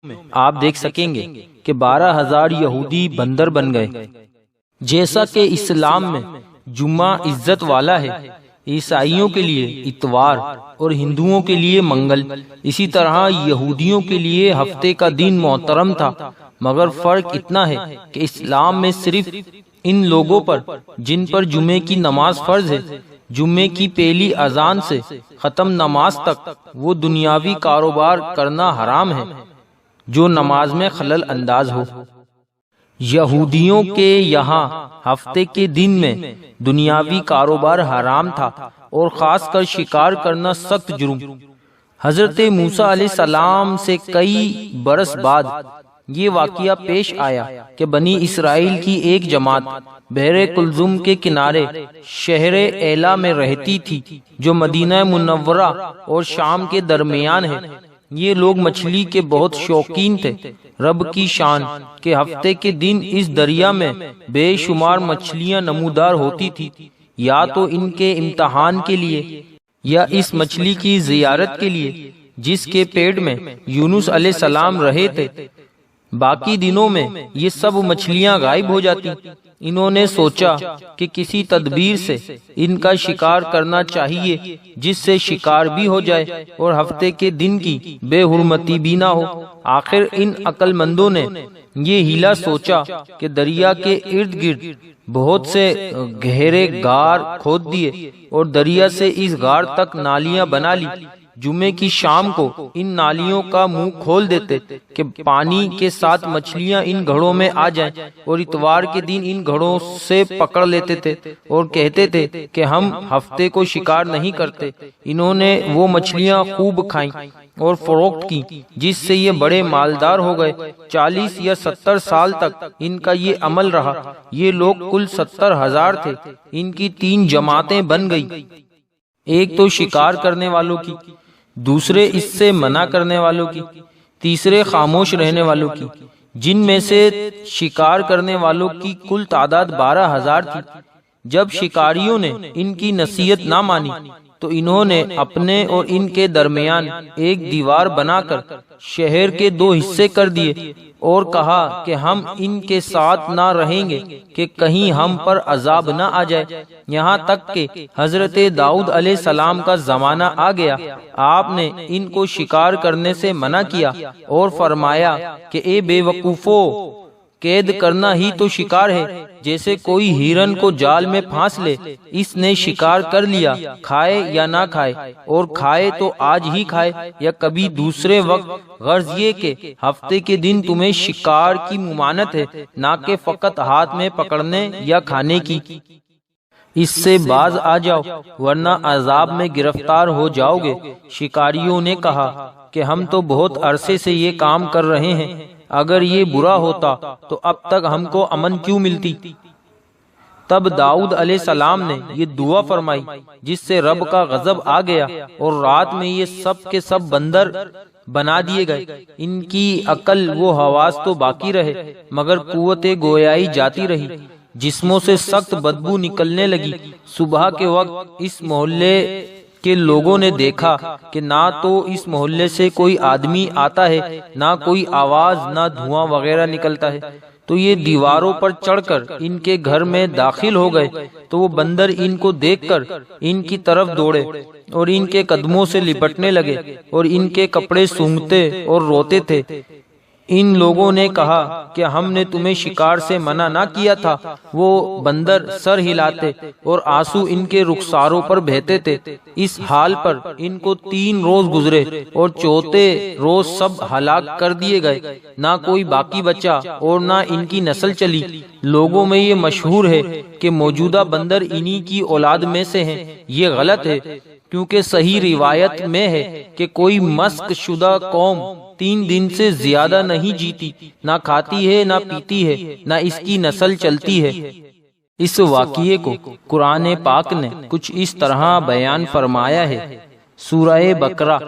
آپ دیکھ سکیں گے کہ 12,000 یہودی بندر بن گئے۔ جیسا کہ اسلام میں جمعہ عزت والا ہے، عیسائیوں کے لیے اتوار اور ہندوؤں کے لیے منگل، اسی طرح یہودیوں کے لیے ہفتے کا دن محترم تھا، مگر فرق اتنا ہے کہ اسلام میں صرف ان لوگوں پر جن پر جمعے کی نماز فرض ہے، جمعے کی پہلی اذان سے ختم نماز تک وہ دنیاوی کاروبار کرنا حرام ہے جو نماز میں خلل انداز ہو۔ یہودیوں کے یہاں ہفتے کے دن میں دنیاوی کاروبار حرام تھا اور خاص کر شکار کرنا سخت جرم۔ حضرت موسیٰ علیہ السلام سے کئی برس بعد یہ واقعہ پیش آیا کہ بنی اسرائیل کی ایک جماعت بحر کلزم کے کنارے شہر ایلا میں رہتی تھی جو مدینہ منورہ اور شام کے درمیان ہے۔ یہ لوگ مچھلی کے بہت شوقین تھے۔ رب کی شان کہ ہفتے کے دن اس دریا میں بے شمار مچھلیاں نمودار ہوتی تھی، یا تو ان کے امتحان کے لیے یا اس مچھلی کی زیارت کے لیے جس کے پیٹ میں یونس علیہ السلام رہے تھے۔ باقی دنوں میں یہ سب مچھلیاں غائب ہو جاتی۔ انہوں نے سوچا کہ کسی تدبیر سے ان کا شکار کرنا چاہیے جس سے شکار بھی ہو جائے اور ہفتے کے دن کی بے حرمتی بھی نہ ہو۔ آخر ان عقل مندوں نے یہ ہیلا سوچا کہ دریا کے ارد گرد بہت سے گہرے غار کھود دیے اور دریا سے اس غار تک نالیاں بنا لی۔ جمعے کی شام کو ان نالیوں کا منہ کھول دیتے کہ پانی کے ساتھ مچھلیاں ان گھڑوں میں آ جائیں، اور اتوار کے دن ان گھڑوں سے پکڑ لیتے تھے اور کہتے تھے کہ ہم ہفتے کو شکار نہیں کرتے۔ انہوں نے وہ مچھلیاں خوب کھائیں اور فروخت کی، جس سے یہ بڑے مالدار ہو گئے۔ 40 یا 70 سال تک ان کا یہ عمل رہا۔ یہ لوگ کل 70,000 تھے۔ ان کی 3 جماعتیں بن گئی، ایک تو شکار کرنے والوں کی، دوسرے اس سے منع کرنے والوں کی، تیسرے خاموش رہنے والوں کی، جن میں سے شکار کرنے والوں کی کل تعداد 12,000 تھی۔ جب شکاریوں نے ان کی نصیحت نہ مانی تو انہوں نے اپنے اور ان کے درمیان ایک دیوار بنا کر شہر کے 2 حصے کر دیے اور کہا کہ ہم ان کے ساتھ نہ رہیں گے کہ کہیں ہم پر عذاب نہ آ جائے۔ یہاں تک کہ حضرت داؤد علیہ السلام کا زمانہ آ گیا، آپ نے ان کو شکار کرنے سے منع کیا اور فرمایا کہ اے بے وقوفو، قید کرنا ہی تو شکار ہے۔ جیسے کوئی ہرن کو جال میں پھانس لے، اس نے شکار کر لیا، کھائے یا نہ کھائے، اور کھائے تو آج ہی کھائے یا کبھی دوسرے وقت۔ غرض یہ کہ ہفتے کے دن تمہیں شکار کی ممانعت ہے، نہ کہ فقط ہاتھ میں پکڑنے یا کھانے کی۔ اس سے باز آ جاؤ ورنہ عذاب میں گرفتار ہو جاؤ گے۔ شکاریوں نے کہا کہ ہم تو بہت عرصے سے یہ کام کر رہے ہیں، اگر یہ برا ہوتا تو اب تک ہم کو امن کیوں ملتی؟ تب داؤد علیہ السلام نے یہ دعا فرمائی جس سے رب کا غضب آ گیا، اور رات میں یہ سب کے سب بندر بنا دیے گئے۔ ان کی عقل و حواس تو باقی رہے، مگر قوت گویائی جاتی رہی۔ جسموں سے سخت بدبو نکلنے لگی۔ صبح کے وقت اس محلے کے لوگوں نے دیکھا کہ نہ تو اس محلے سے کوئی آدمی آتا ہے، نہ کوئی آواز، نہ دھواں وغیرہ نکلتا ہے، تو یہ دیواروں پر چڑھ کر ان کے گھر میں داخل ہو گئے۔ تو وہ بندر ان کو دیکھ کر ان کی طرف دوڑے اور ان کے قدموں سے لپٹنے لگے اور ان کے کپڑے سونگھتے اور روتے تھے۔ ان لوگوں نے کہا کہ ہم نے تمہیں شکار سے منع نہ کیا تھا۔ وہ بندر سر ہلاتے اور آنسو ان کے رخساروں پر بہتے تھے۔ اس حال پر ان کو 3 روز گزرے اور چوتھے روز سب ہلاک کر دیے گئے، نہ کوئی باقی بچا اور نہ ان کی نسل چلی۔ لوگوں میں یہ مشہور ہے کہ موجودہ بندر انہی کی اولاد میں سے ہیں۔ یہ غلط ہے، کیونکہ صحیح روایت میں ہے کہ کوئی مسک شدہ قوم 3 دن سے زیادہ نہیں جیتی، نہ کھاتی ہے نہ پیتی ہے، نہ اس کی نسل چلتی ہے۔ اس واقعے کو قرآن پاک نے کچھ اس طرح بیان فرمایا ہے۔ سورہ بقرہ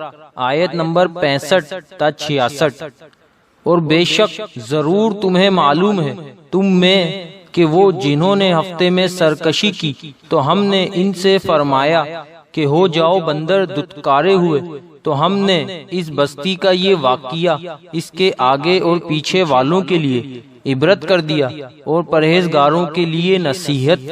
آیت نمبر 65 تا 66۔ اور بے شک ضرور تمہیں معلوم ہے تم میں کہ وہ جنہوں نے ہفتے میں سرکشی کی تو ہم نے ان سے فرمایا کہ ہو جاؤ بندر دتکارے ہوئے، تو ہم نے اس بستی کا یہ واقعہ اس کے آگے اور پیچھے والوں کے لیے عبرت کر دیا اور پرہیزگاروں کے لیے نصیحت